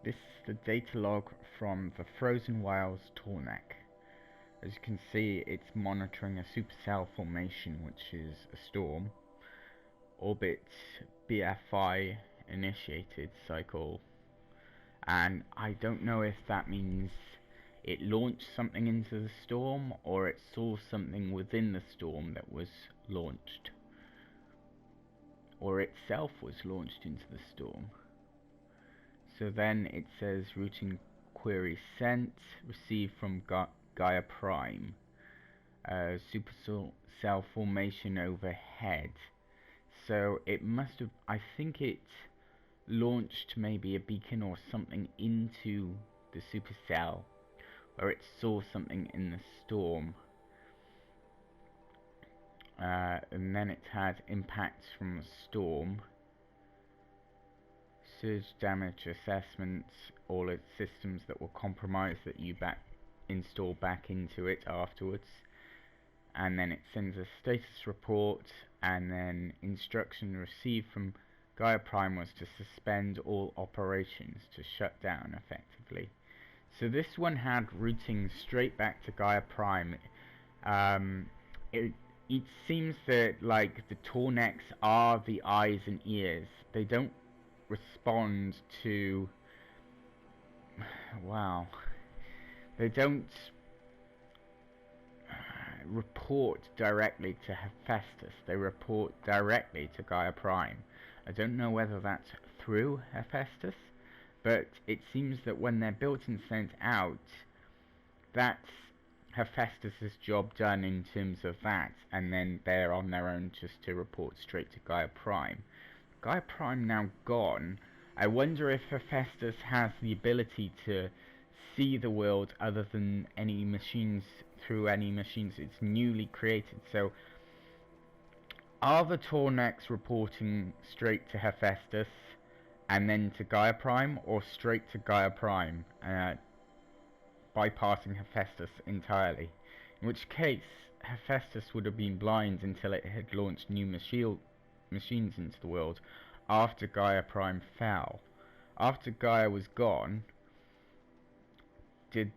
This is the data log from the frozen whales Tallneck. As you can see, it's monitoring a supercell formation, which is a storm. Orbit BFI initiated cycle, and I don't know if that means it launched something into the storm or it saw something within the storm that was launched, or itself was launched into the storm. So then it says routing query sent, received from Gaia Prime, supercell formation overhead. So it must have, I think it launched maybe a beacon or something into the supercell, or it saw something in the storm. And then it had impacts from the storm. Surge damage assessments, all its systems that were compromised that you install back into it afterwards. And then it sends a status report, and then instruction received from Gaia Prime was to suspend all operations, to shut down effectively. So this one had routing straight back to Gaia Prime. It seems that like the Tallnecks are the eyes and ears. They don't respond to, wow, they don't report directly to Hephaestus. They report directly to Gaia Prime. I don't know whether that's through Hephaestus, but it seems that when they're built and sent out, that's Hephaestus's job done in terms of that, and then they're on their own just to report straight to Gaia Prime. Gaia Prime now gone. I wonder if Hephaestus has the ability to see the world other than any machines, through any machines it's newly created. So are the Tallnecks reporting straight to Hephaestus and then to Gaia Prime, or straight to Gaia Prime, bypassing Hephaestus entirely? In which case Hephaestus would have been blind until it had launched new machines into the world after Gaia Prime fell. After Gaia was gone, did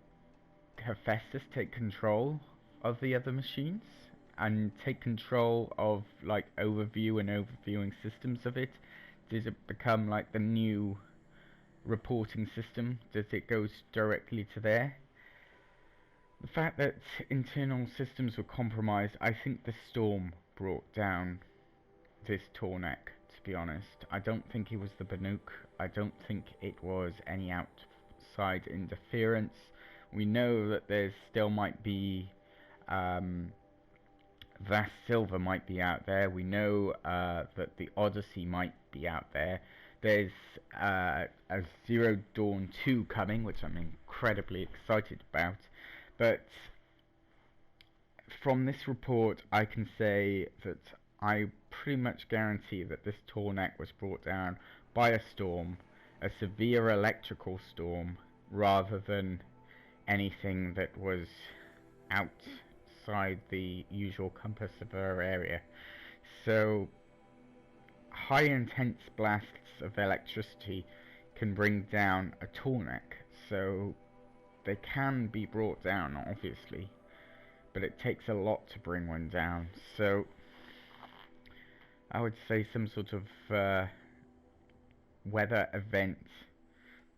Hephaestus take control of the other machines and take control of like overview and overviewing systems of it? Did it become like the new reporting system? Does it go directly to there? The fact that internal systems were compromised, I think the storm brought down this Tallneck, to be honest. I don't think it was the Banuk. I don't think it was any outside interference. We know that there still might be Vast Silver might be out there. We know that the Odyssey might be out there. There's a Zero Dawn 2 coming, which I'm incredibly excited about. But from this report, I can say that I pretty much guarantee that this Tallneck was brought down by a storm, a severe electrical storm, rather than anything that was outside the usual compass of our area. So high intense blasts of electricity can bring down a Tallneck, so they can be brought down, obviously, but it takes a lot to bring one down. So I would say some sort of weather event.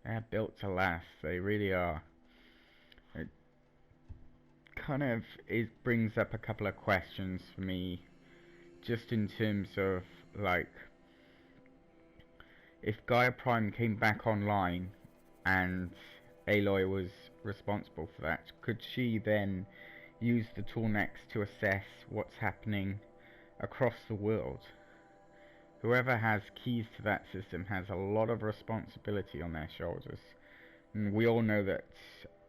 They're built to last, they really are. It kind of brings up a couple of questions for me, just in terms of like, if Gaia Prime came back online and Aloy was responsible for that, could she then use the Tallnecks to assess what's happening across the world? Whoever has keys to that system has a lot of responsibility on their shoulders, and we all know that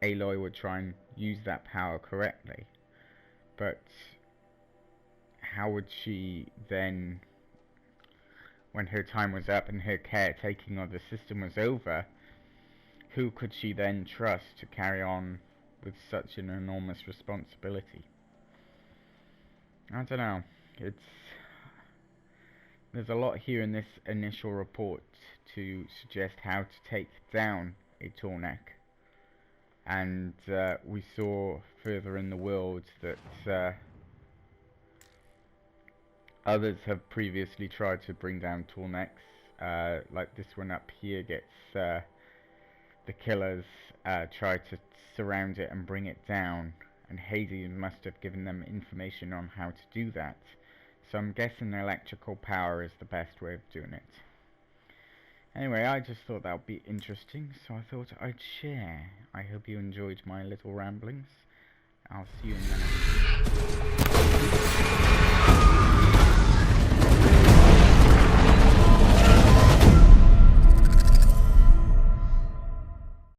Aloy would try and use that power correctly, but how would she then, when her time was up and her caretaking of the system was over, who could she then trust to carry on with such an enormous responsibility? I don't know. There's a lot here in this initial report to suggest how to take down a Tallneck. And we saw further in the world that others have previously tried to bring down Tallnecks. Like this one up here gets the killers try to surround it and bring it down, and Hades must have given them information on how to do that. So I'm guessing electrical power is the best way of doing it. Anyway, I just thought that would be interesting, so I thought I'd share. I hope you enjoyed my little ramblings. I'll see you in the next.